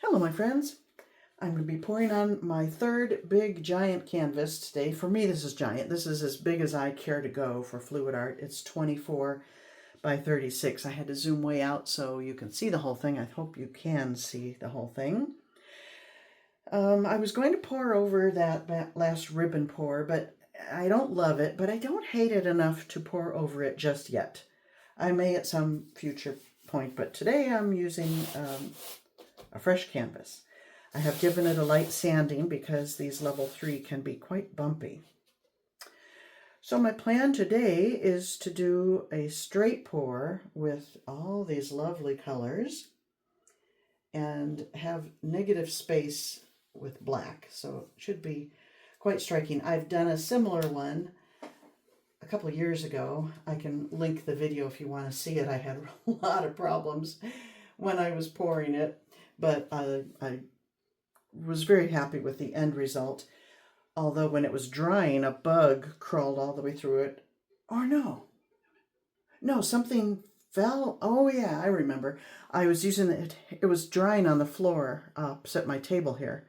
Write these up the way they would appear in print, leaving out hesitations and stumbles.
Hello my friends, I'm going to be pouring on my third big giant canvas today. For me this is giant. This is as big as I care to go for fluid art. It's 24 by 36. I had to zoom way out so you can see the whole thing. I hope you can see the whole thing. I was going to pour over that last ribbon pour, but I don't love it, but I don't hate it enough to pour over it just yet. I may at some future point, but today I'm using a fresh canvas. I have given it a light sanding because these level 3 can be quite bumpy. So my plan today is to do a straight pour with all these lovely colors and have negative space with black. So it should be quite striking. I've done a similar one a couple of years ago. I can link the video if you want to see it. I had a lot of problems when I was pouring it, but I was very happy with the end result. Although when it was drying, a bug crawled all the way through it. Or no, something fell. Oh yeah, I remember. I was using it. It was drying on the floor opposite my table here,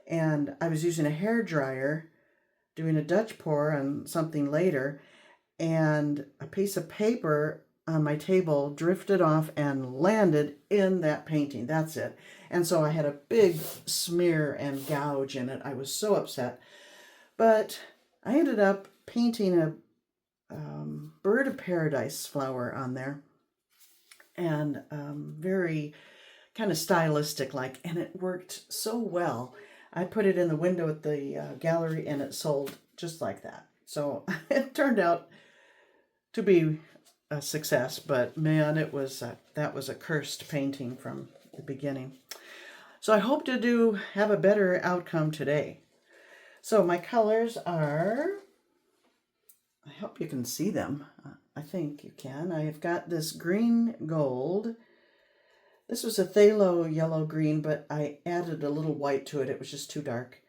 and I was using a hair dryer, doing a Dutch pour on something later, and a piece of paper on my table drifted off and landed in that painting. That's it. And so I had a big smear and gouge in it. I was so upset. But I ended up painting a bird of paradise flower on there. And very kind of stylistic like. And it worked so well. I put it in the window at the gallery and it sold just like that. So it turned out to be a success, but man, it was that was a cursed painting from the beginning. So I hope to have a better outcome today. So my colors are, I hope you can see them. I think you can. I've got this green gold. This was a phthalo yellow green, but I added a little white to it. It was just too dark.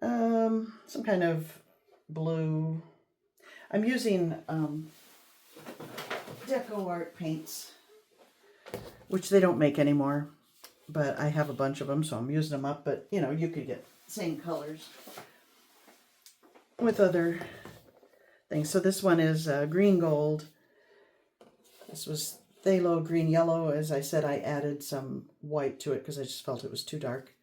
Some kind of blue. I'm using Deco Art paints, which they don't make anymore, but I have a bunch of them, so I'm using them up. But you know, you could get same colors with other things. So this one is green gold. This was Phthalo Green Yellow. As I said, I added some white to it because I just felt it was too dark.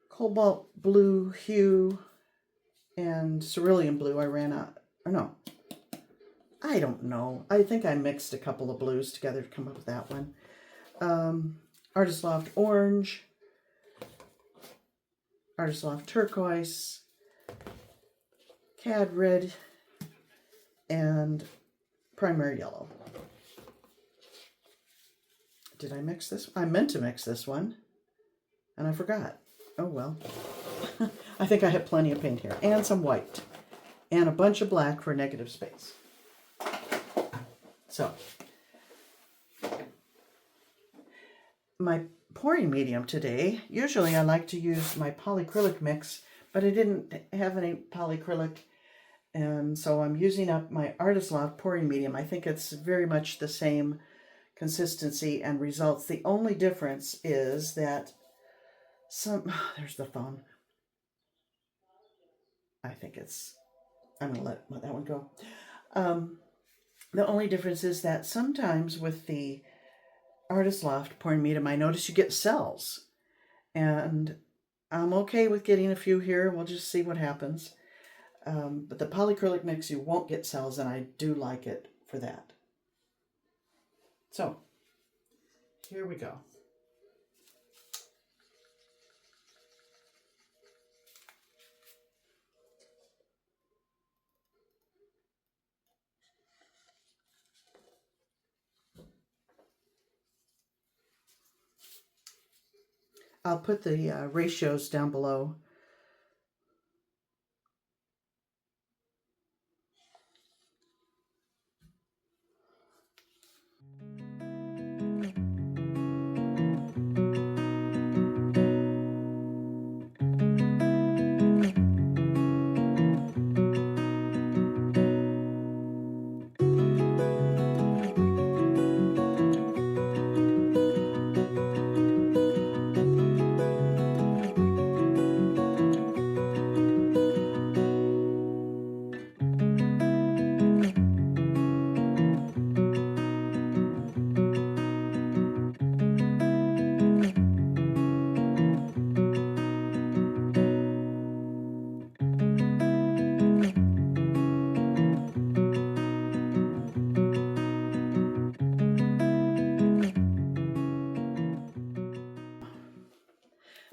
Cobalt Blue hue and Cerulean Blue. I ran out, or no, I don't know. I think I mixed a couple of blues together to come up with that one. Artist Loft Orange, Artist Loft Turquoise, Cad Red, and Primary Yellow. Did I mix this? I meant to mix this one, and I forgot. Oh well. I think I have plenty of paint here, and some white, and a bunch of black for negative space. So, my pouring medium today, usually I like to use my polyacrylic mix, but I didn't have any polyacrylic, and so I'm using up my Artist Loft pouring medium. I think it's very much the same consistency and results. The only difference is that there's the phone. I think I'm going to let that one go. The only difference is that sometimes with the Artist Loft pouring medium, I notice you get cells. And I'm okay with getting a few here. We'll just see what happens. But the polyacrylic mix, you won't get cells, and I do like it for that. So, here we go. I'll put the ratios down below.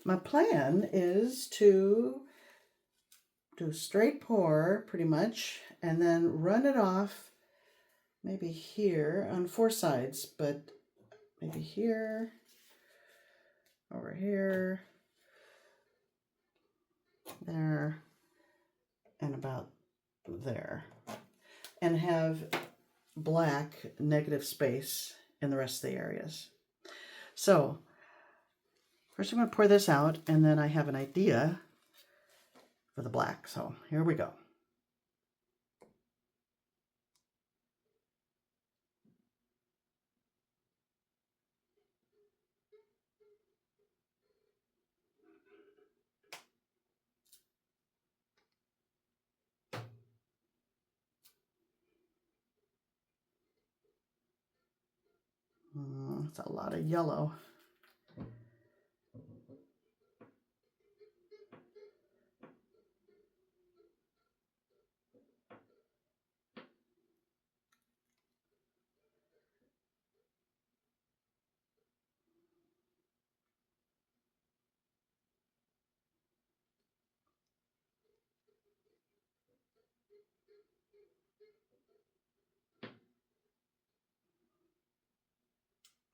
My plan is to do straight pour pretty much and then run it off maybe here on 4 sides, but maybe here, over here, there, and about there, and have black negative space in the rest of the areas. So first I'm going to pour this out, and then I have an idea for the black. So here we go. That's a lot of yellow.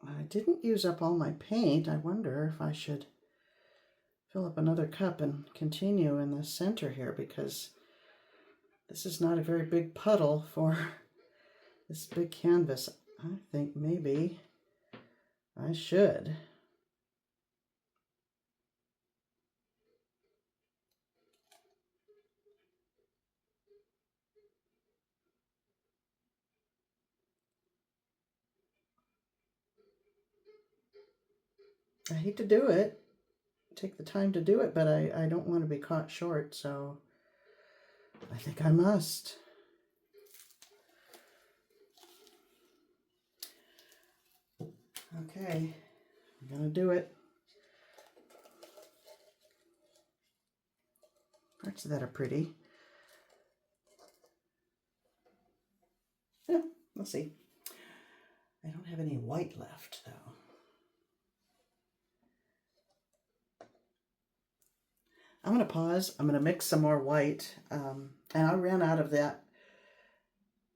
I didn't use up all my paint. I wonder if I should fill up another cup and continue in the center here, because this is not a very big puddle for this big canvas. I think maybe I should. I hate to do it, take the time to do it, but I don't want to be caught short, so I think I must. Okay, I'm gonna do it. Parts of that are pretty. Yeah, let's see. I don't have any white left though. I'm going to pause. I'm going to mix some more white. And I ran out of that.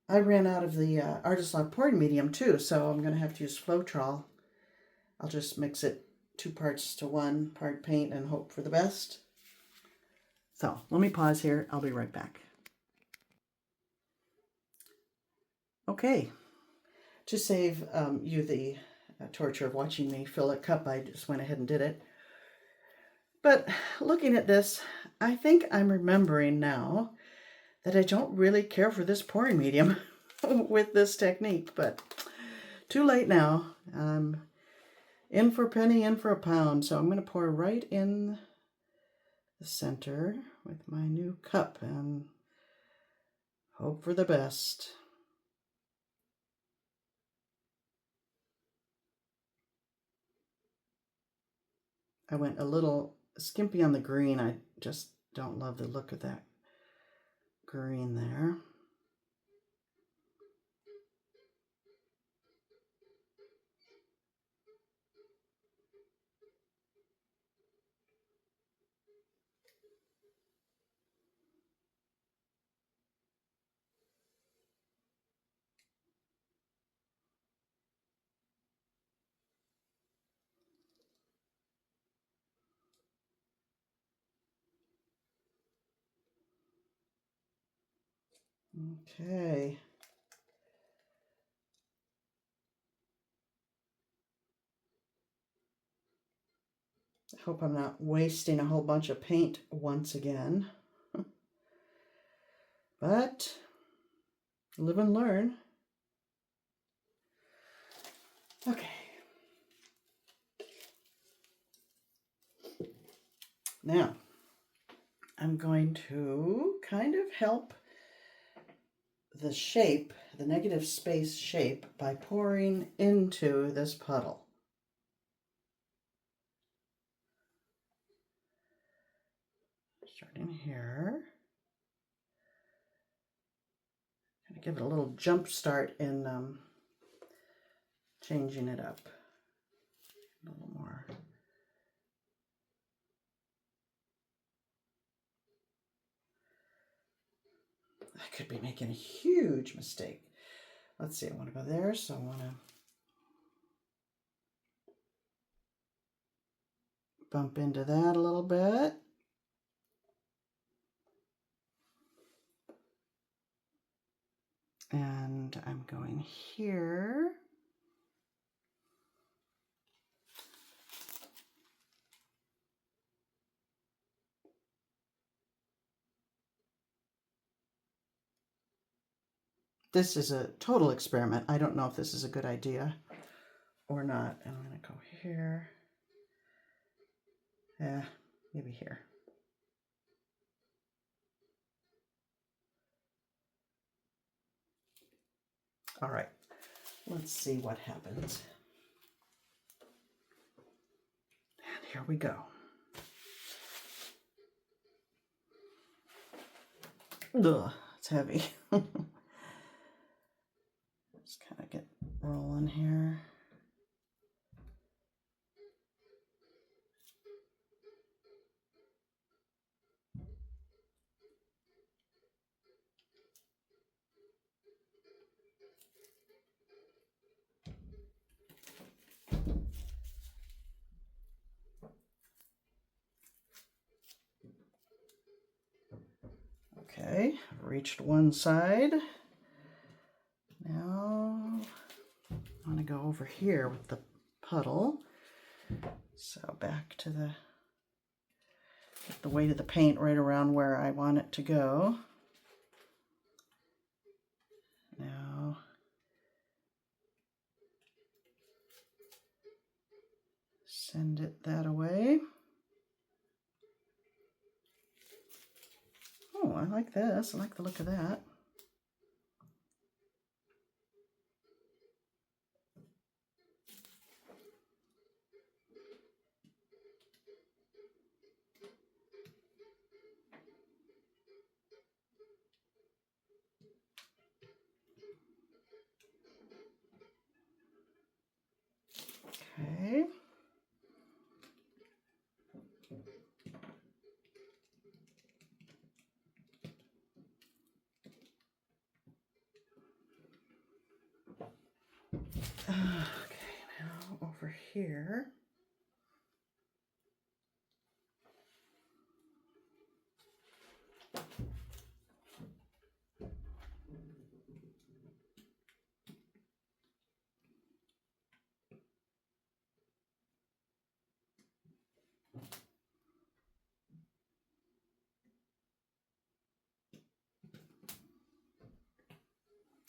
I ran out of the Artist Loft Pouring Medium too, so I'm going to have to use Floetrol. I'll just mix it 2 parts to 1 part paint and hope for the best. So let me pause here. I'll be right back. Okay. To save you the torture of watching me fill a cup, I just went ahead and did it. But looking at this, I think I'm remembering now that I don't really care for this pouring medium with this technique, but too late now. I'm in for a penny, in for a pound. So I'm going to pour right in the center with my new cup and hope for the best. I went a little skimpy on the green. I just don't love the look of that green there. Okay. I hope I'm not wasting a whole bunch of paint once again. But live and learn. Okay. Now, I'm going to kind of help the shape, the negative space shape, by pouring into this puddle. Starting here. Kind of give it a little jump start in changing it up. A little more I could be making a huge mistake. Let's see, I want to go there, so I want to bump into that a little bit. And I'm going here. This is a total experiment. I don't know if this is a good idea or not. And I'm going to go here. Yeah, maybe here. All right, let's see what happens. And here we go. Ugh, it's heavy. Just kind of get rolling here. Okay, I've reached one side. Now I want to go over here with the puddle. So back to the, get the weight of the paint right around where I want it to go. Now send it that away. Oh, I like this. I like the look of that. Okay. Okay, now over here.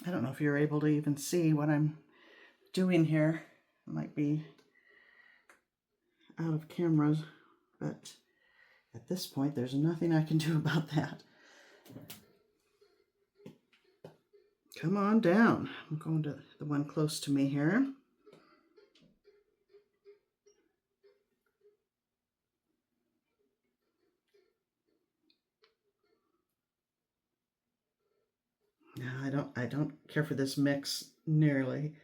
I don't know if you're able to even see what I'm doing here. It might be out of cameras, but at this point there's nothing I can do about that. Come on down. I'm going to the one close to me here. Now I don't care for this mix nearly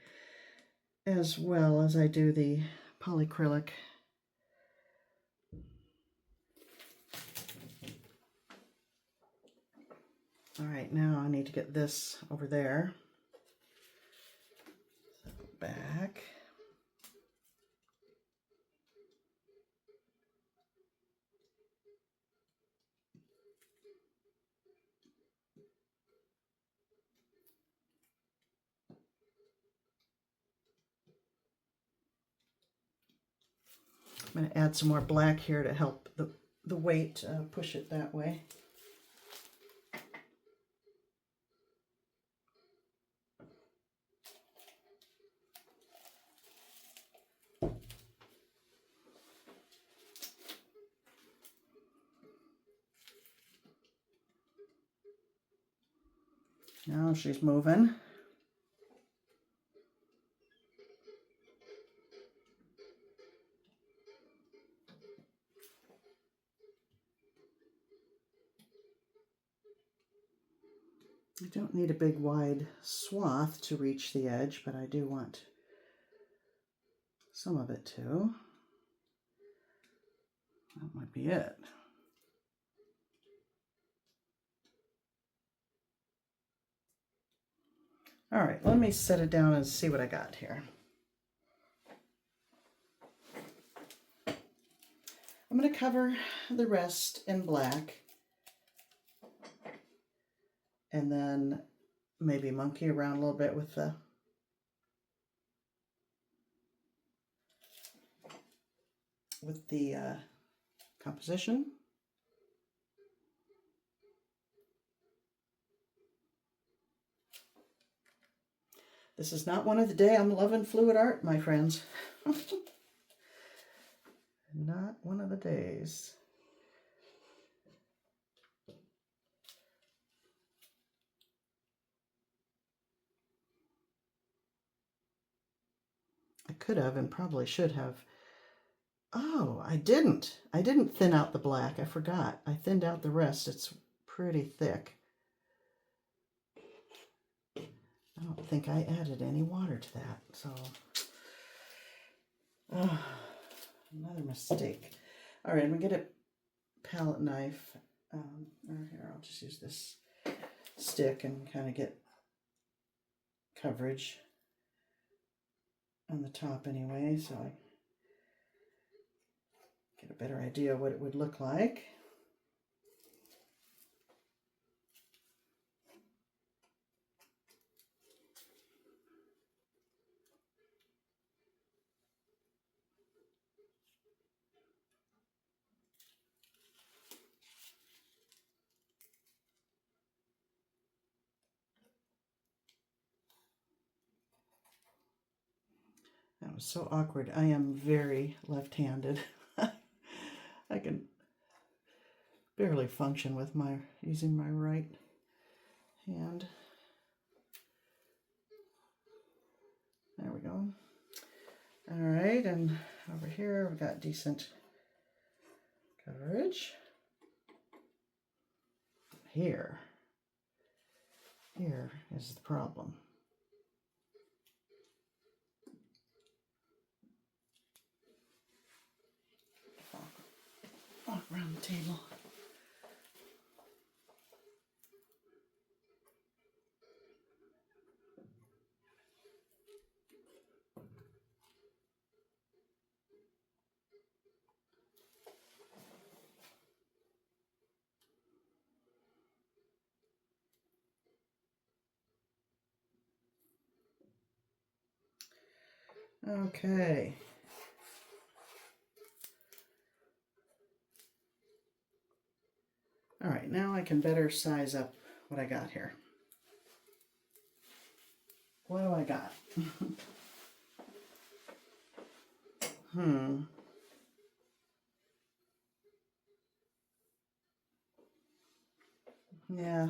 as well as I do the polyacrylic. All right, now I need to get this over there. Back. I'm going to add some more black here to help the weight push it that way. Now she's moving. I don't need a big wide swath to reach the edge, but I do want some of it too. That might be it. All right, let me set it down and see what I got here. I'm going to cover the rest in black and then maybe monkey around a little bit with the composition. This is not one of the day I'm loving fluid art, my friends. Not one of the days. I could have and probably should have. Oh, I didn't. I didn't thin out the black. I forgot. I thinned out the rest. It's pretty thick. I don't think I added any water to that, so another mistake. All right, I'm gonna get a palette knife. Or here, I'll just use this stick and kind of get coverage on the top anyway, so I get a better idea what it would look like. That was so awkward. I am very left-handed. I can barely function with using my right hand. There we go. All right, and over here we've got decent coverage. Here is the problem. Walk around the table. Okay. All right, now I can better size up what I got here. What do I got? Yeah.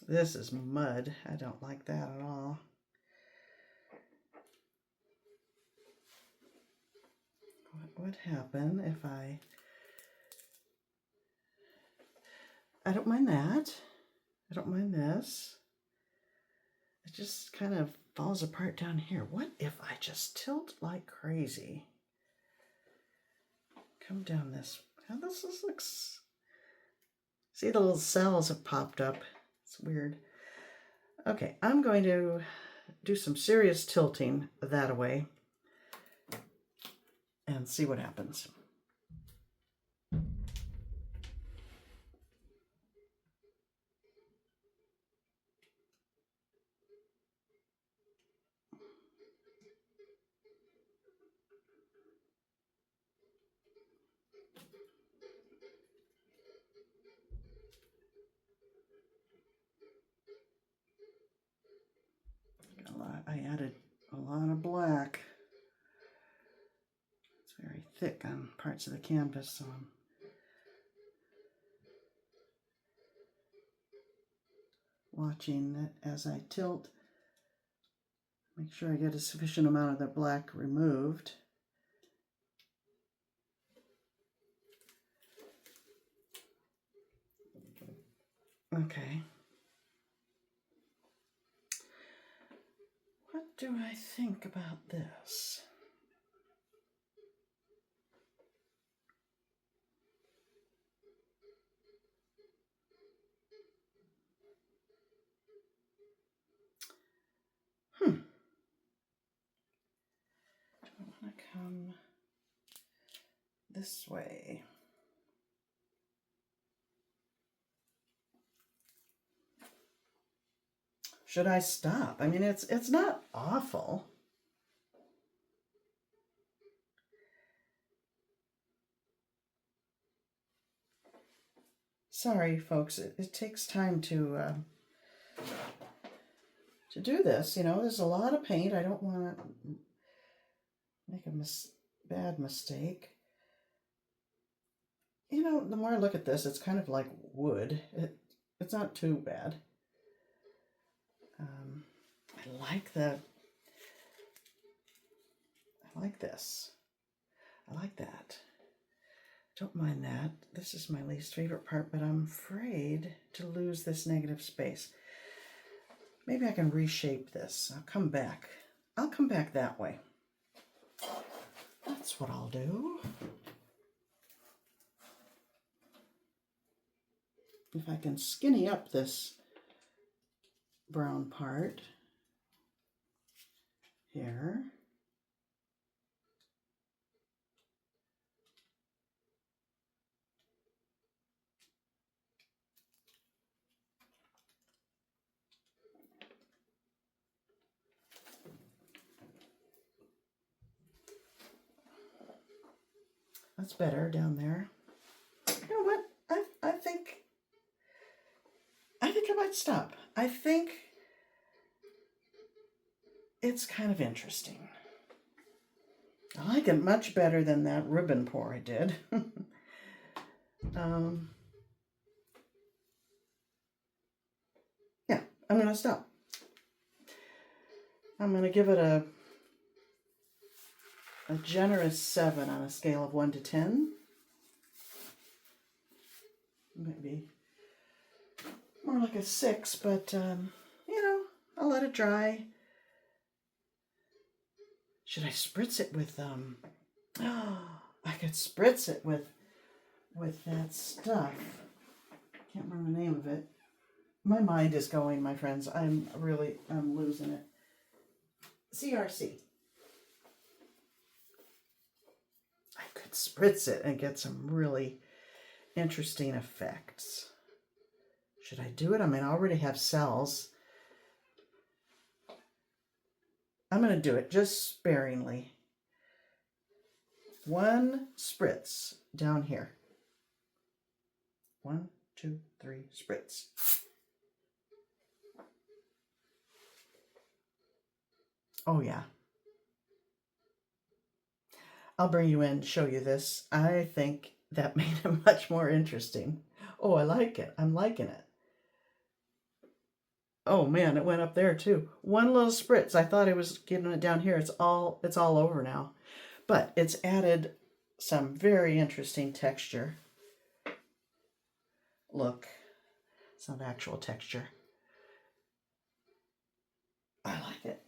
This is mud. I don't like that at all. What would happen if I don't mind that. I don't mind this. It just kind of falls apart down here. What if I just tilt like crazy? Come down this. How this looks. See, the little cells have popped up. It's weird. Okay, I'm going to do some serious tilting that way and see what happens. I added a lot of black. It's very thick on parts of the canvas, so I'm watching it as I tilt. Make sure I get a sufficient amount of the black removed. Okay. What do I think about this? this way. Should I stop? I mean, it's not awful. Sorry, folks. It takes time to do this. You know, there's a lot of paint. I don't want to make a bad mistake. You know, the more I look at this, it's kind of like wood. It's not too bad. I like this. I like that. Don't mind that. This is my least favorite part, but I'm afraid to lose this negative space. Maybe I can reshape this. I'll come back. I'll come back that way. That's what I'll do. If I can skinny up this brown part here. That's better down there. You know what? I think I might stop. I think it's kind of interesting. I like it much better than that ribbon pour I did. Yeah, I'm going to stop. I'm going to give it a generous 7 on a scale of 1 to 10. Maybe more like a 6, but, you know, I'll let it dry. Should I spritz it with, I could spritz it with that stuff. Can't remember the name of it. My mind is going, my friends. I'm losing it. CRC. I could spritz it and get some really interesting effects. Should I do it? I mean, I already have cells. I'm going to do it just sparingly. 1 spritz down here. 1, 2, 3, spritz. Oh, yeah. I'll bring you in, show you this. I think that made it much more interesting. Oh, I like it. I'm liking it. Oh man, it went up there too. 1 little spritz. I thought it was getting it down here. It's all over now. But it's added some very interesting texture. Look, it's not actual texture. I like it.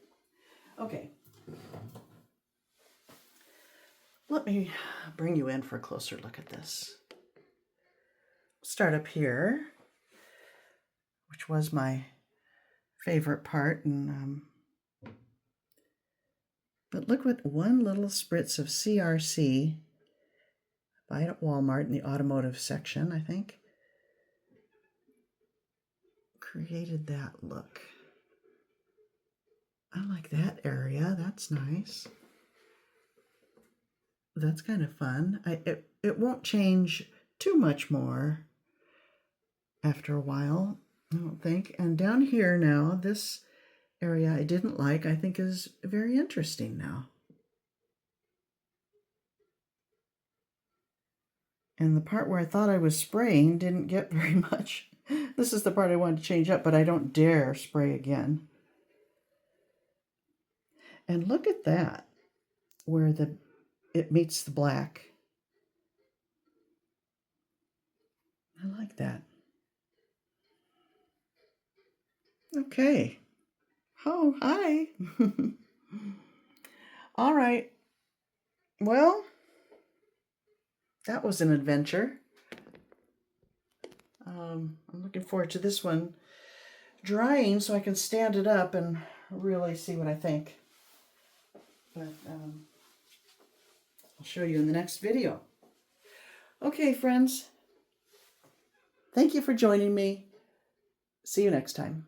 Okay. Let me bring you in for a closer look at this. Start up here, which was my favorite part, and but look what 1 little spritz of CRC, buy it at Walmart in the automotive section, I think, created that look. I like that area. That's nice. That's kind of fun. It won't change too much more after a while, I don't think. And down here now, this area I didn't like, I think is very interesting now. And the part where I thought I was spraying didn't get very much. This is the part I wanted to change up, but I don't dare spray again. And look at that, where it meets the black. I like that. Okay. Oh, hi. All right. Well, that was an adventure. I'm looking forward to this one drying so I can stand it up and really see what I think. But I'll show you in the next video. Okay, friends. Thank you for joining me. See you next time.